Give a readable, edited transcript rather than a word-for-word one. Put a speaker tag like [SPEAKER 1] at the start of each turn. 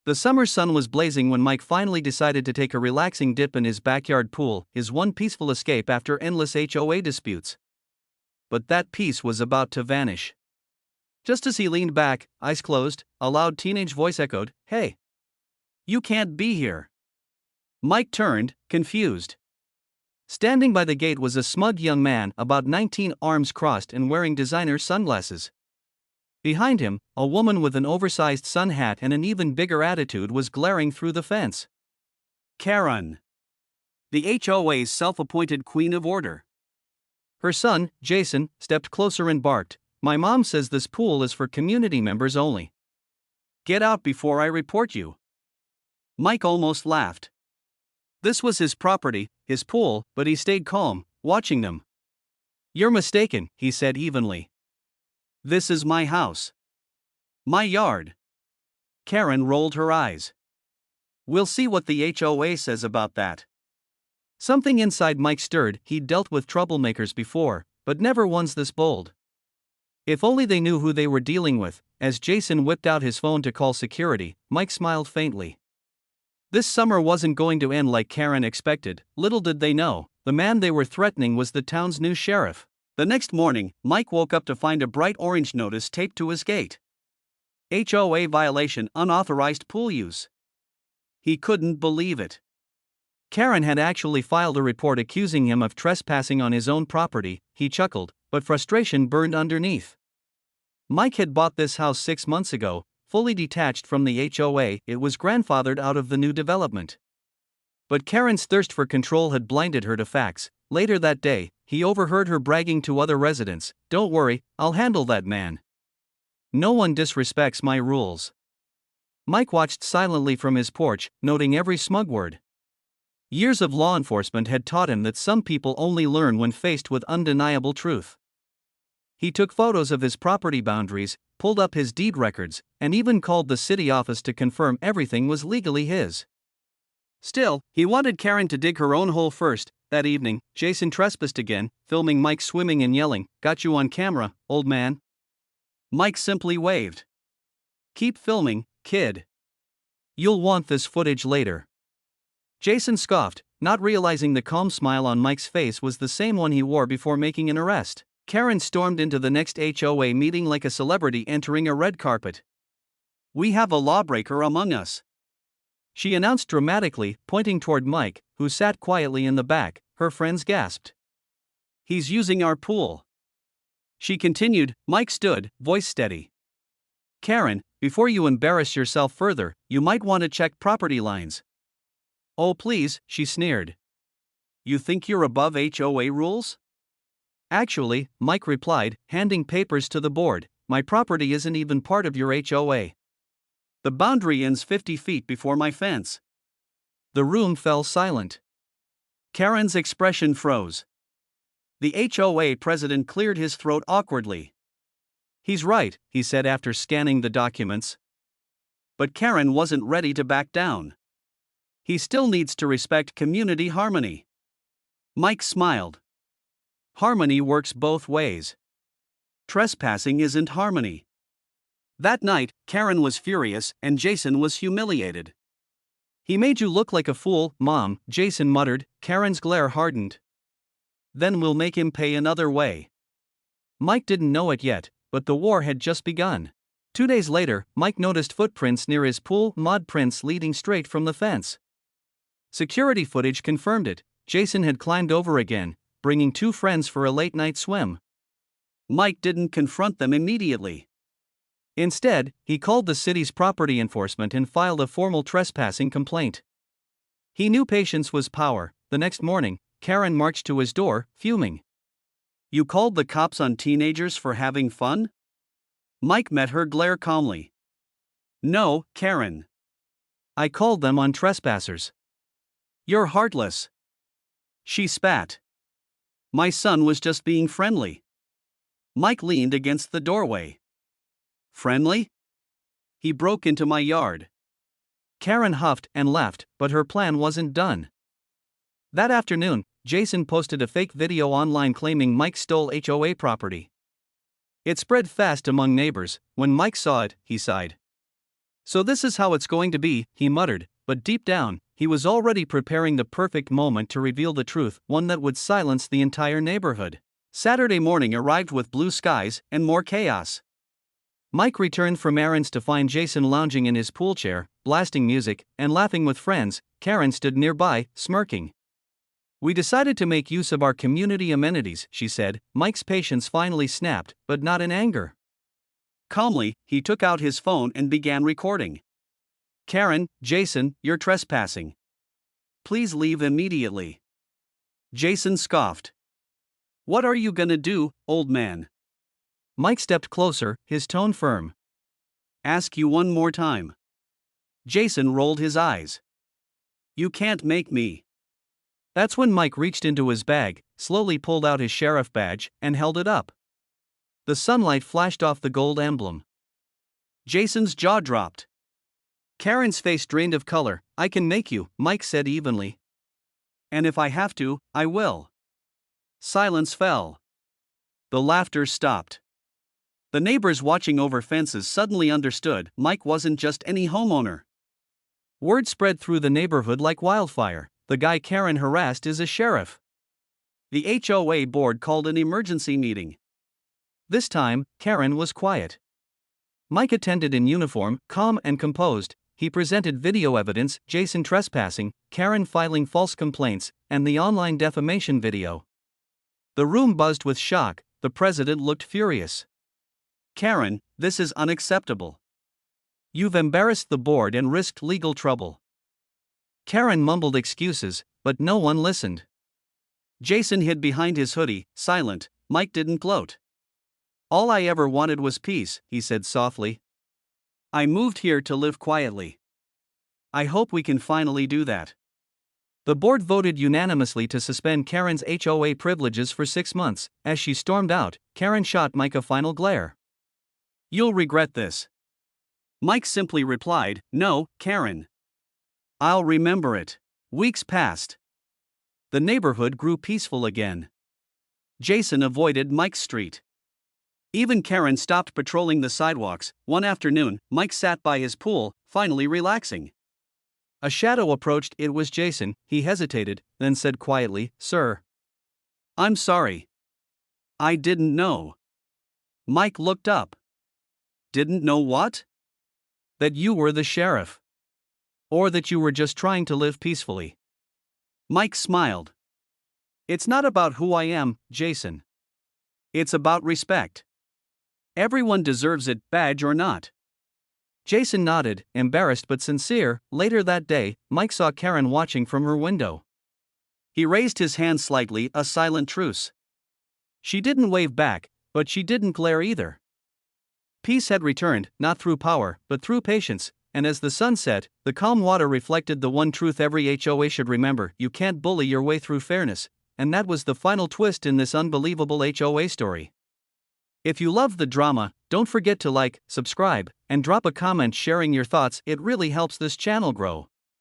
[SPEAKER 1] The summer sun was blazing when Mike finally decided to take a relaxing dip in his backyard pool, his one peaceful escape after endless HOA disputes. But that peace was about to vanish. Just as he leaned back, eyes closed, a loud teenage voice echoed, "Hey! You can't be here." Mike turned, confused. Standing by the gate was a smug young man, about 19, arms crossed and wearing designer sunglasses. Behind him, a woman with an oversized sun hat and an even bigger attitude was glaring through the fence. Karen. The HOA's self-appointed queen of order. Her son, Jason, stepped closer and barked, "My mom says this pool is for community members only. Get out before I report you." Mike almost laughed. This was his property, his pool, but he stayed calm, watching them. "You're mistaken," he said evenly. "This is my house. My yard." Karen rolled her eyes. "We'll see what the HOA says about that." Something inside Mike stirred. He'd dealt with troublemakers before, but never ones this bold. If only they knew who they were dealing with. As Jason whipped out his phone to call security, Mike smiled faintly. This summer wasn't going to end like Karen expected. Little did they know, the man they were threatening was the town's new sheriff. The next morning, Mike woke up to find a bright orange notice taped to his gate. HOA violation, unauthorized pool use. He couldn't believe it. Karen had actually filed a report accusing him of trespassing on his own property. He chuckled, but frustration burned underneath. Mike had bought this house 6 months ago, fully detached from the HOA. It was grandfathered out of the new development. But Karen's thirst for control had blinded her to facts. Later that day, he overheard her bragging to other residents, "Don't worry, I'll handle that man. No one disrespects my rules." Mike watched silently from his porch, noting every smug word. Years of law enforcement had taught him that some people only learn when faced with undeniable truth. He took photos of his property boundaries, pulled up his deed records, and even called the city office to confirm everything was legally his. Still, he wanted Karen to dig her own hole first. That evening, Jason trespassed again, filming Mike swimming and yelling, "Got you on camera, old man." Mike simply waved. "Keep filming, kid. You'll want this footage later." Jason scoffed, not realizing the calm smile on Mike's face was the same one he wore before making an arrest. Karen stormed into the next HOA meeting like a celebrity entering a red carpet. "We have a lawbreaker among us," she announced dramatically, pointing toward Mike, who sat quietly in the back. Her friends gasped. "He's using our pool," she continued. Mike stood, voice steady. "Karen, before you embarrass yourself further, you might want to check property lines." "Oh please," she sneered. "You think you're above HOA rules?" "Actually," Mike replied, handing papers to the board, "my property isn't even part of your HOA. The boundary ends 50 feet before my fence." The room fell silent. Karen's expression froze. The HOA president cleared his throat awkwardly. "He's right," he said after scanning the documents. But Karen wasn't ready to back down. "He still needs to respect community harmony." Mike smiled. "Harmony works both ways. Trespassing isn't harmony." That night, Karen was furious and Jason was humiliated. "He made you look like a fool, Mom," Jason muttered. Karen's glare hardened. "Then we'll make him pay another way." Mike didn't know it yet, but the war had just begun. 2 days later, Mike noticed footprints near his pool, mud prints leading straight from the fence. Security footage confirmed it. Jason had climbed over again, bringing 2 friends for a late-night swim. Mike didn't confront them immediately. Instead, he called the city's property enforcement and filed a formal trespassing complaint. He knew patience was power. The next morning, Karen marched to his door, fuming. "You called the cops on teenagers for having fun?" Mike met her glare calmly. "No, Karen. I called them on trespassers." "You're heartless." She spat. "My son was just being friendly." Mike leaned against the doorway. "Friendly? He broke into my yard." Karen huffed and laughed, but her plan wasn't done. That afternoon, Jason posted a fake video online claiming Mike stole HOA property. It spread fast among neighbors. When Mike saw it, he sighed. So this is how it's going to be, he muttered, but deep down, he was already preparing the perfect moment to reveal the truth, one that would silence the entire neighborhood. Saturday morning arrived with blue skies and more chaos. Mike returned from errands to find Jason lounging in his pool chair, blasting music, and laughing with friends. Karen stood nearby, smirking. We decided to make use of our community amenities, she said. Mike's patience finally snapped, but not in anger. Calmly, he took out his phone and began recording. Karen, Jason, you're trespassing. Please leave immediately. Jason scoffed. What are you gonna do, old man? Mike stepped closer, his tone firm. Ask you one more time. Jason rolled his eyes. You can't make me. That's when Mike reached into his bag, slowly pulled out his sheriff badge, and held it up. The sunlight flashed off the gold emblem. Jason's jaw dropped. Karen's face drained of color. I can make you, Mike said evenly. And if I have to, I will. Silence fell. The laughter stopped. The neighbors watching over fences suddenly understood Mike wasn't just any homeowner. Word spread through the neighborhood like wildfire. The guy Karen harassed is a sheriff. The HOA board called an emergency meeting. This time, Karen was quiet. Mike attended in uniform, calm and composed. He presented video evidence, Jason trespassing, Karen filing false complaints, and the online defamation video. The room buzzed with shock. The president looked furious. Karen, this is unacceptable. You've embarrassed the board and risked legal trouble. Karen mumbled excuses, but no one listened. Jason hid behind his hoodie, silent. Mike didn't gloat. All I ever wanted was peace, he said softly. I moved here to live quietly. I hope we can finally do that. The board voted unanimously to suspend Karen's HOA privileges for 6 months. As she stormed out, Karen shot Mike a final glare. You'll regret this. Mike simply replied, No, Karen. I'll remember it. Weeks passed. The neighborhood grew peaceful again. Jason avoided Mike's street. Even Karen stopped patrolling the sidewalks. One afternoon, Mike sat by his pool, finally relaxing. A shadow approached. It was Jason. He hesitated, then said quietly, Sir. I'm sorry. I didn't know. Mike looked up. Didn't know what? That you were the sheriff. Or that you were just trying to live peacefully. Mike smiled. It's not about who I am, Jason. It's about respect. Everyone deserves it, badge or not. Jason nodded, embarrassed but sincere. Later that day, Mike saw Karen watching from her window. He raised his hand slightly, a silent truce. She didn't wave back, but she didn't glare either. Peace had returned, not through power, but through patience, and as the sun set, the calm water reflected the one truth every HOA should remember: you can't bully your way through fairness, and that was the final twist in this unbelievable HOA story. If you loved the drama, don't forget to like, subscribe, and drop a comment sharing your thoughts. It really helps this channel grow.